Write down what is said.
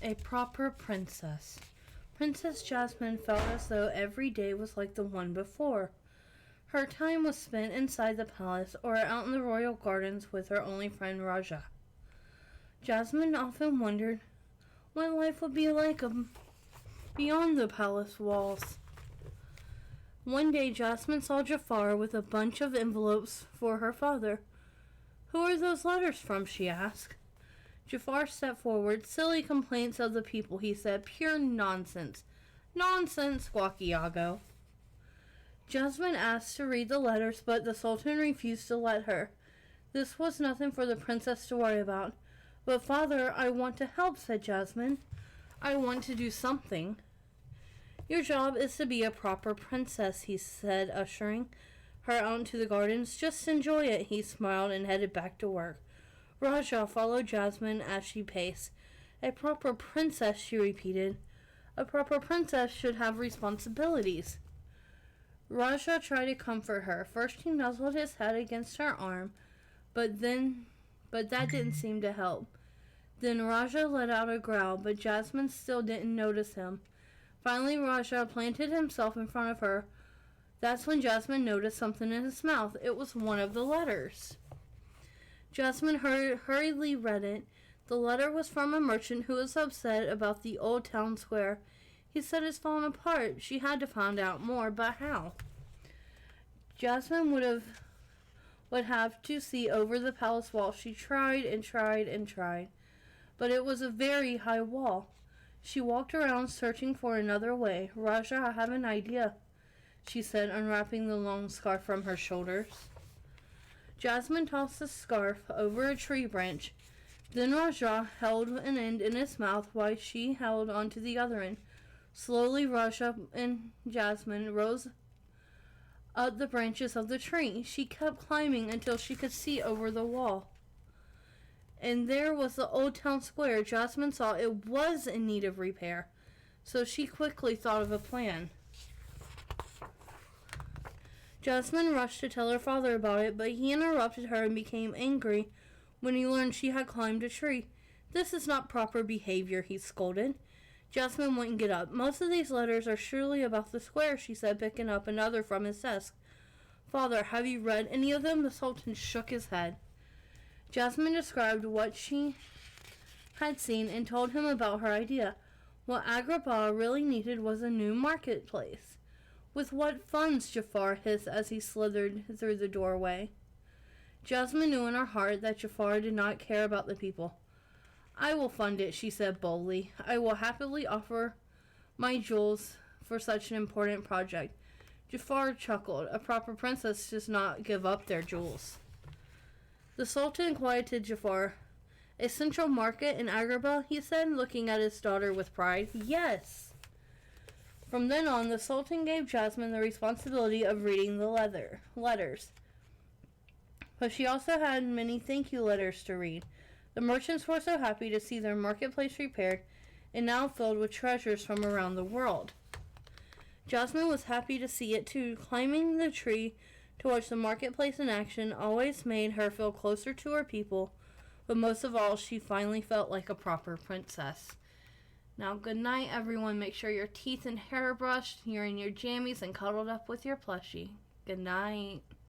A proper princess. Princess Jasmine felt as though every day was like the one before. Her time was spent inside the palace or out in the royal gardens with her only friend Raja. Jasmine often wondered what life would be like beyond the palace walls. One day Jasmine saw Jafar with a bunch of envelopes for her father. "Who are those letters from?" she asked. Jafar stepped forward. "Silly complaints of the people," he said. "Pure nonsense." "Nonsense," squawked Iago. Jasmine asked to read the letters, but the Sultan refused to let her. This was nothing for the princess to worry about. "But father, I want to help," said Jasmine. "I want to do something." "Your job is to be a proper princess," he said, ushering her out into the gardens. "Just enjoy it," he smiled and headed back to work. Raja followed Jasmine as she paced. "A proper princess," she repeated. "A proper princess should have responsibilities." Raja tried to comfort her. First he nuzzled his head against her arm, but that didn't seem to help. Then Raja let out a growl, but Jasmine still didn't notice him. Finally Raja planted himself in front of her. That's when Jasmine noticed something in his mouth. It was one of the letters. Jasmine hurriedly read it. The letter was from a merchant who was upset about the old town square. He said it's fallen apart. She had to find out more, but how? Jasmine would have to see over the palace wall. She tried and tried and tried, but it was a very high wall. She walked around searching for another way. "Raja, I have an idea," she said, unwrapping the long scarf from her shoulders. Jasmine tossed the scarf over a tree branch. Then Raja held an end in his mouth while she held onto the other end. Slowly Raja and Jasmine rose up the branches of the tree. She kept climbing until she could see over the wall. And there was the old town square. Jasmine saw it was in need of repair, so she quickly thought of a plan. Jasmine rushed to tell her father about it, but he interrupted her and became angry when he learned she had climbed a tree. "This is not proper behavior," he scolded. Jasmine wouldn't get up. "Most of these letters are surely about the square," she said, picking up another from his desk. "Father, have you read any of them?" The Sultan shook his head. Jasmine described what she had seen and told him about her idea. What Agrabah really needed was a new marketplace. "With what funds?" Jafar hissed as he slithered through the doorway. Jasmine knew in her heart that Jafar did not care about the people. "I will fund it," she said boldly. "I will happily offer my jewels for such an important project." Jafar chuckled. A proper princess does not give up their jewels. The Sultan quieted Jafar. "A central market in Agrabah," he said, looking at his daughter with pride. "Yes." From then on, the Sultan gave Jasmine the responsibility of reading the letters. But she also had many thank you letters to read. The merchants were so happy to see their marketplace repaired and now filled with treasures from around the world. Jasmine was happy to see it too. Climbing the tree to watch the marketplace in action always made her feel closer to her people, but most of all, she finally felt like a proper princess. Now, good night, everyone. Make sure your teeth and hair are brushed, you're in your jammies, and cuddled up with your plushie. Good night.